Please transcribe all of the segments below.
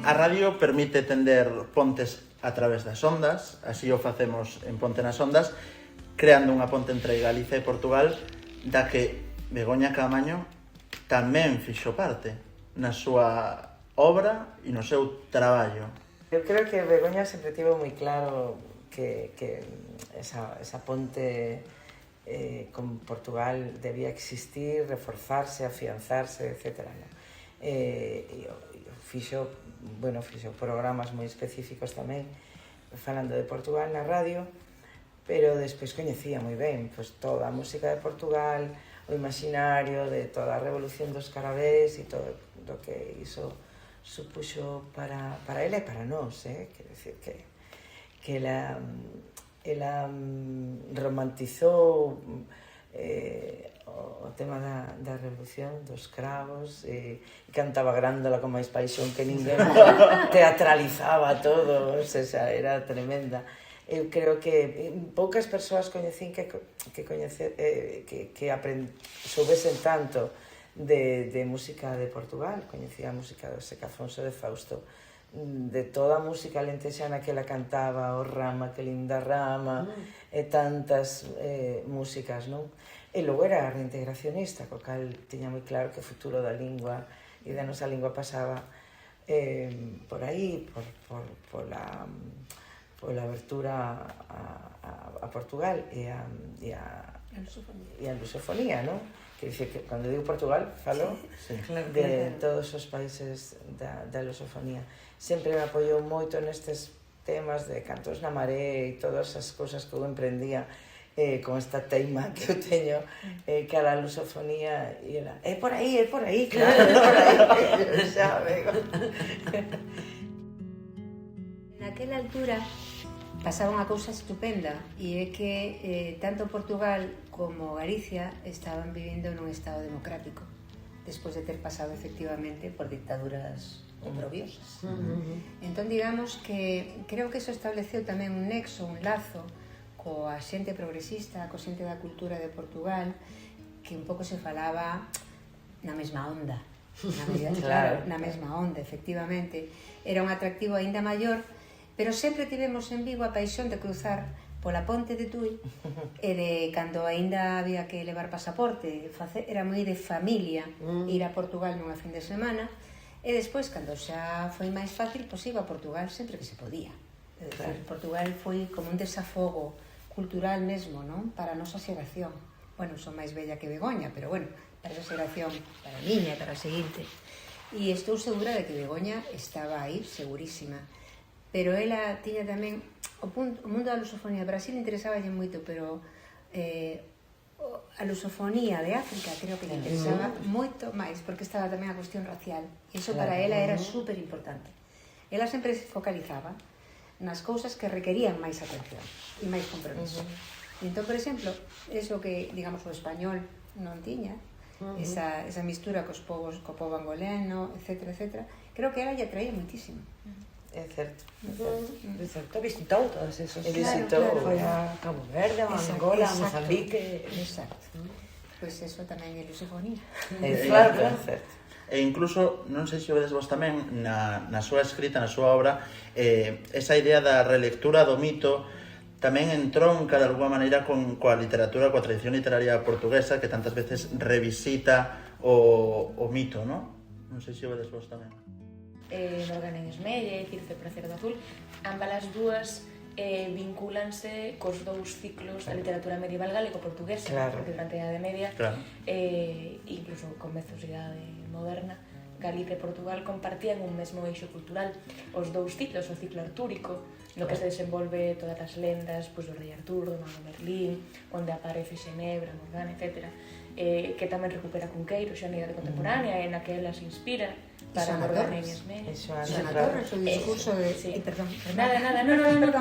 A radio permite tender pontes a través das ondas, así o facemos en Ponte nas Ondas, creando unha ponte entre Galicia e Portugal, da que Begoña Caamaño tamén fixo parte na súa obra e no seu traballo. Eu creo que Begoña sempre tivo moi claro que esa ponte con Portugal debía existir, reforzarse, afianzarse, etc. E fixo programas moi específicos tamén falando de Portugal na radio, pero despois coñecía moi ben toda a música de Portugal, o imaginario de toda a revolución dos carabés e todo o que iso supuxo para ela e para nós, quero dicir que ela romantizou o tema da revolución dos cravos e cantaba grándola con máis paixón que ninguén, teatralizaba todo, era tremenda. Eu creo que poucas persoas coñecín que soubesen tanto de música de Portugal. Coñecía a música do Seca Afonso de Fausto, de toda a música lentexana que ela cantaba, o Rama, que linda Rama, e tantas músicas, non? E logo era reintegracionista, co cal tiña moi claro que o futuro da lingua e da nosa lingua pasaba por aí, pola abertura a Portugal e a lusofonía, non? Quer dizer que, cando digo Portugal, falo de todos os países da lusofonía. Sempre me apoiou moito nestes temas de Cantos na Maré e todas as cousas que eu emprendía con esta teima que eu teño cara a lusofonía, e era, é por aí, claro, é por aí, xa, amigo. Naquela altura pasaba unha cousa estupenda, e é que tanto Portugal como Galicia estaban vivindo nun estado democrático, despois de ter pasado efectivamente por dictaduras oprobiosas. Entón, digamos que creo que eso estableceu tamén un nexo, un lazo coa xente progresista, coa xente da cultura de Portugal, que un pouco se falaba na mesma onda, na mesma onda, efectivamente. Era un atractivo aínda maior, pero sempre tivemos en Vigo a paixón de cruzar pola ponte de Tui e de cando aínda había que levar pasaporte, era moi de familia ir a Portugal nunha fin de semana, e despois, cando xa foi máis fácil, pois iba a Portugal sempre que se podía. É dicir, Portugal foi como un desafogo cultural mesmo, non? Para a nosa xeración. Bueno, son máis bella que Begoña, pero bueno, para esa xeración, para a miña, para a seguinte. E estou segura de que Begoña estaba aí, segurísima. Pero ela tiña tamén o mundo da lusofonía. Brasil interesaballe moito, pero a lusofonía de África creo que lle interesaba moito máis, porque estaba tamén a cuestión racial, e iso para ela era super importante. Ela sempre se focalizaba nas cousas que requerían máis atención e máis compromiso. E entón, por exemplo, eso que, digamos, o español non tiña, esa mistura co povo angolano, etc. Creo que ela lle atraía moitísimo. É certo. Visitou todos esos. Foi a Cabo Verde, a Angola, a Mozambique. Exacto. Pois eso tamén é lusofonía. Claro, certo. E incluso, non sei se vedes vos tamén, na súa escrita, na súa obra, esa idea da relectura do mito tamén entronca de alguma maneira coa literatura, coa tradición literaria portuguesa, que tantas veces revisita o mito, non? Non sei se vedes vos tamén. Morgan en Esmelle, Circe Pracer do Azul, ambas as dúas vincúlanse cos dous ciclos da literatura medieval galego-portuguesa, porque durante a Idade Media, incluso con comezos da Idade Moderna, Galicia e Portugal compartían un mesmo eixo cultural. Os dous ciclos, o ciclo artúrico, no que se desenvolve todas as lendas do rei Artur, do mago Merlín, onde aparece Xenebra, Morgana, etc., que tamén recupera Cunqueiro, xa na idade contemporánea, e na que ela se inspira para Morgana e Esmelle. Xoana Torres, o discurso de... Perdón. Nada, non.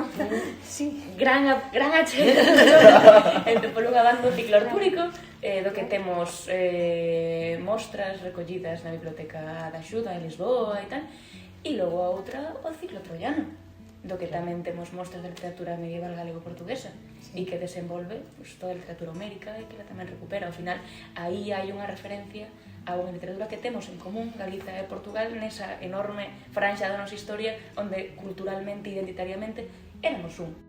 Gran achega. Entón, por unha banda, o ciclo artúrico, do que temos mostras recollidas na Biblioteca da Xuda en Lisboa e tal, e logo a outra, o ciclo troiano, do que tamén temos mostras da literatura medieval galego-portuguesa e que desenvolve toda a literatura homérica e que ela tamén recupera. Ao final, aí hai unha referencia a unha literatura que temos en común, Galiza e Portugal, nesa enorme franxa da nosa historia onde culturalmente e identitariamente éramos un.